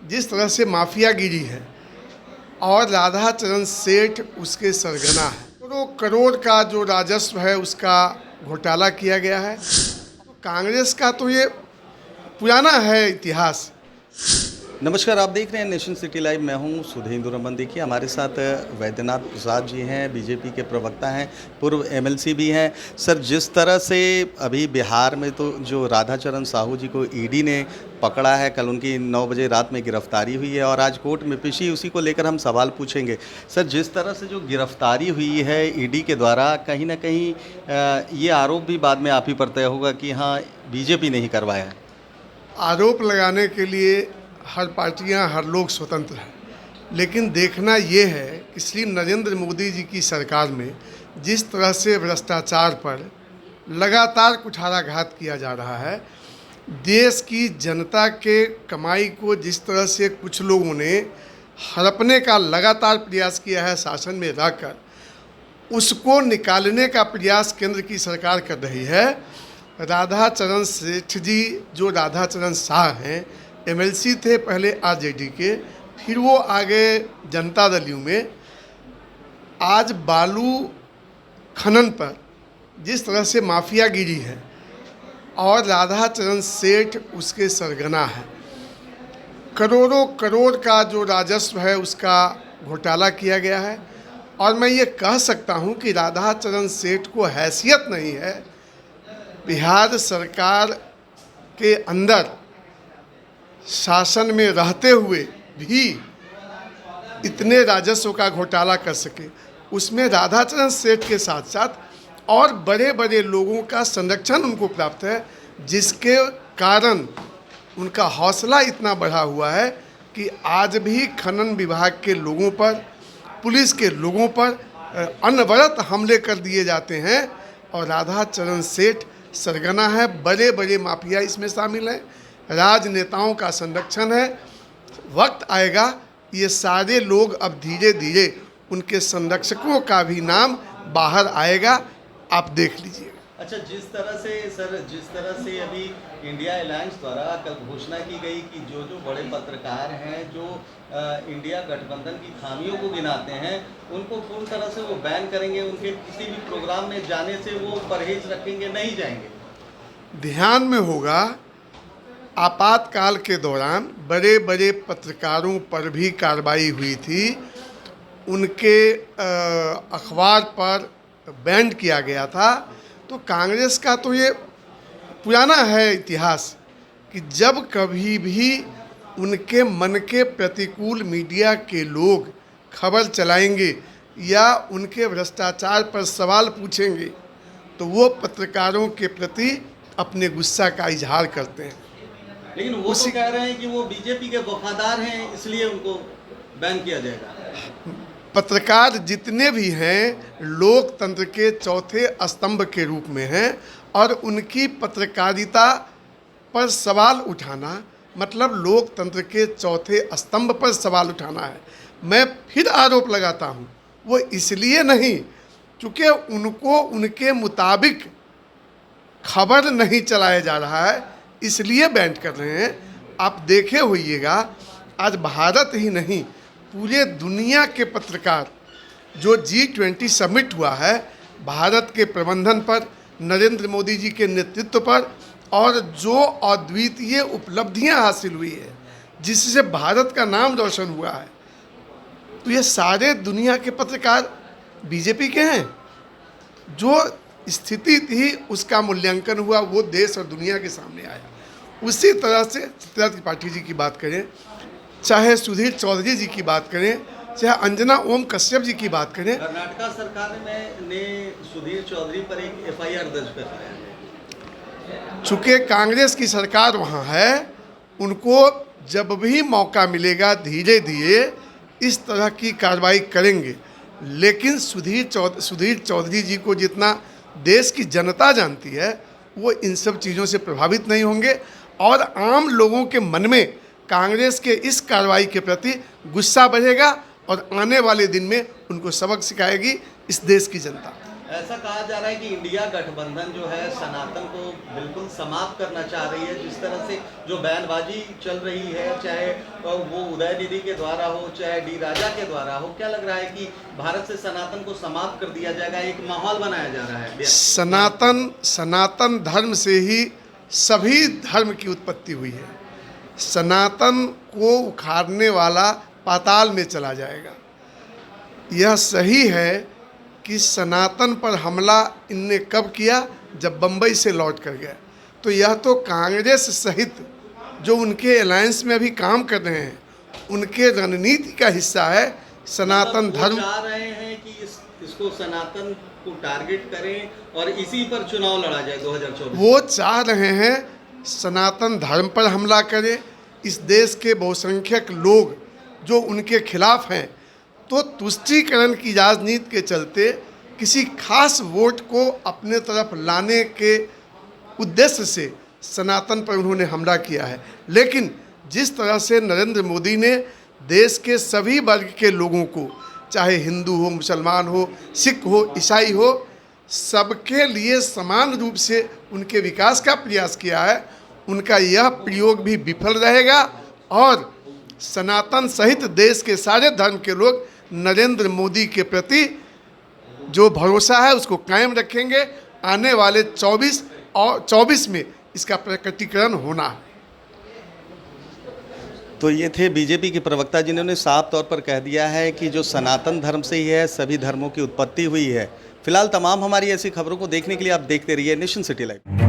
जिस तरह से माफियागिरी है और राधाचरण सेठ उसके सरगना है, करोड़ों करोड़ का जो राजस्व है उसका घोटाला किया गया है। तो कांग्रेस का तो ये पुराना है इतिहास। नमस्कार, आप देख रहे हैं नेशन सिटी लाइव। मैं हूं सुधींद्र रमन। देखिए, हमारे साथ वैद्यनाथ प्रसाद जी हैं, बीजेपी के प्रवक्ता हैं, पूर्व एमएलसी भी हैं। सर, जिस तरह से अभी बिहार में तो जो राधाचरण साहू जी को ईडी ने पकड़ा है, कल उनकी 9 बजे रात में गिरफ्तारी हुई है और आज कोर्ट में पेशी, उसी को लेकर हम सवाल पूछेंगे। सर, जिस तरह से जो गिरफ्तारी हुई है ईडी के द्वारा, कहीं ना कहीं ये आरोप भी बाद में आप ही पर तय होगा कि हाँ, बीजेपी ने ही करवाया है। आरोप लगाने के लिए हर पार्टियां, हर लोग स्वतंत्र हैं, लेकिन देखना ये है कि श्री नरेंद्र मोदी जी की सरकार में जिस तरह से भ्रष्टाचार पर लगातार कुठाराघात किया जा रहा है, देश की जनता के कमाई को जिस तरह से कुछ लोगों ने हड़पने का लगातार प्रयास किया है शासन में रहकर, उसको निकालने का प्रयास केंद्र की सरकार कर रही है। राधाचरण सेठ जी, जो राधाचरण शाह हैं, एमएलसी थे पहले आरजेडी के, फिर वो आ गए जनता दल यू में। आज बालू खनन पर जिस तरह से माफियागिरी है और राधाचरण सेठ उसके सरगना है, करोड़ों करोड़ का जो राजस्व है उसका घोटाला किया गया है। और मैं ये कह सकता हूँ कि राधाचरण सेठ को हैसियत नहीं है बिहार सरकार के अंदर शासन में रहते हुए भी इतने राजस्व का घोटाला कर सके। उसमें राधाचरण सेठ के साथ साथ और बड़े बड़े लोगों का संरक्षण उनको प्राप्त है, जिसके कारण उनका हौसला इतना बढ़ा हुआ है कि आज भी खनन विभाग के लोगों पर, पुलिस के लोगों पर अनवरत हमले कर दिए जाते हैं। और राधाचरण सेठ सरगना है, बड़े बड़े माफिया इसमें शामिल हैं, राजनेताओं का संरक्षण है। वक्त आएगा ये सारे लोग अब धीरे धीरे उनके संरक्षकों का भी नाम बाहर आएगा, आप देख लीजिए। अच्छा, जिस तरह से अभी इंडिया अलायंस द्वारा कल घोषणा की गई कि जो जो बड़े पत्रकार हैं, जो इंडिया गठबंधन की खामियों को गिनाते हैं, उनको पूर्ण तरह से वो बैन करेंगे, उनके किसी भी प्रोग्राम में जाने से वो परहेज रखेंगे, नहीं जाएंगे। ध्यान में होगा, आपातकाल के दौरान बड़े बड़े पत्रकारों पर भी कार्रवाई हुई थी, उनके अखबार पर बैन किया गया था। तो कांग्रेस का तो ये पुराना है इतिहास कि जब कभी भी उनके मन के प्रतिकूल मीडिया के लोग खबर चलाएंगे या उनके भ्रष्टाचार पर सवाल पूछेंगे, तो वो पत्रकारों के प्रति अपने गुस्सा का इजहार करते हैं। लेकिन वो तो कह रहे हैं कि वो बीजेपी के वफादार हैं, इसलिए उनको बैन किया जाएगा। पत्रकार जितने भी हैं लोकतंत्र के चौथे स्तंभ के रूप में हैं और उनकी पत्रकारिता पर सवाल उठाना मतलब लोकतंत्र के चौथे स्तंभ पर सवाल उठाना है। मैं फिर आरोप लगाता हूँ, वो इसलिए नहीं क्योंकि उनको उनके मुताबिक खबर नहीं चलाया जा रहा है, इसलिए बैन कर रहे हैं। आप देखे होइएगा, आज भारत ही नहीं पूरे दुनिया के पत्रकार, जो G20 समिट हुआ है, भारत के प्रबंधन पर, नरेंद्र मोदी जी के नेतृत्व पर और जो अद्वितीय उपलब्धियां हासिल हुई है, जिससे भारत का नाम रोशन हुआ है, तो ये सारे दुनिया के पत्रकार बीजेपी के हैं। जो स्थिति थी उसका मूल्यांकन हुआ, वो देश और दुनिया के सामने आया। उसी तरह से चित्रा त्रिपाठी जी की बात करें, चाहे सुधीर चौधरी जी की बात करें, चाहे अंजना ओम कश्यप जी की बात करें, कर्नाटक सरकार ने सुधीर चौधरी पर एक एफआईआर दर्ज कराया है। चूँकि कांग्रेस की सरकार वहाँ है, उनको जब भी मौका मिलेगा धीरे धीरे इस तरह की कार्रवाई करेंगे। लेकिन सुधीर चौधरी जी को जितना देश की जनता जानती है, वो इन सब चीज़ों से प्रभावित नहीं होंगे और आम लोगों के मन में कांग्रेस के इस कार्रवाई के प्रति गुस्सा बढ़ेगा और आने वाले दिन में उनको सबक सिखाएगी इस देश की जनता। ऐसा कहा जा रहा है कि इंडिया गठबंधन जो है सनातन को बिल्कुल समाप्त करना चाह रही है। जिस तरह से जो बयानबाजी चल रही है, चाहे वो उदयनिधि के द्वारा हो, चाहे डी राजा के द्वारा हो, क्या लग रहा है कि भारत से सनातन को समाप्त कर दिया जाएगा, एक माहौल बनाया जा रहा है? सनातन धर्म से ही सभी धर्म की उत्पत्ति हुई है। सनातन को उखाड़ने वाला पाताल में चला जाएगा। यह सही है कि सनातन पर हमला इनने कब किया? जब बम्बई से लौट कर गया। तो यह तो कांग्रेस सहित जो उनके अलायंस में अभी काम कर रहे हैं, उनके रणनीति का हिस्सा है सनातन धर्म। चाह रहे हैं कि इसको सनातन को टारगेट करें और इसी पर चुनाव लड़ा जाए 2024। वो चाह रहे हैं सनातन धर्म पर हमला करें, इस देश के बहुसंख्यक लोग जो उनके खिलाफ हैं, तो तुष्टीकरण की राजनीति के चलते किसी खास वोट को अपने तरफ लाने के उद्देश्य से सनातन पर उन्होंने हमला किया है। लेकिन जिस तरह से नरेंद्र मोदी ने देश के सभी वर्ग के लोगों को, चाहे हिंदू हो, मुसलमान हो, सिख हो, ईसाई हो, सबके लिए समान रूप से उनके विकास का प्रयास किया है, उनका यह प्रयोग भी विफल रहेगा और सनातन सहित देश के सारे धर्म के लोग नरेंद्र मोदी के प्रति जो भरोसा है उसको कायम रखेंगे। आने वाले 24 में इसका प्रकटीकरण होना है। तो ये थे बीजेपी के प्रवक्ता जिन्होंने साफ तौर पर कह दिया है कि जो सनातन धर्म से ही है, सभी धर्मों की उत्पत्ति हुई है। फिलहाल तमाम हमारी ऐसी खबरों को देखने के लिए आप देखते रहिए नेशन सिटी लाइव।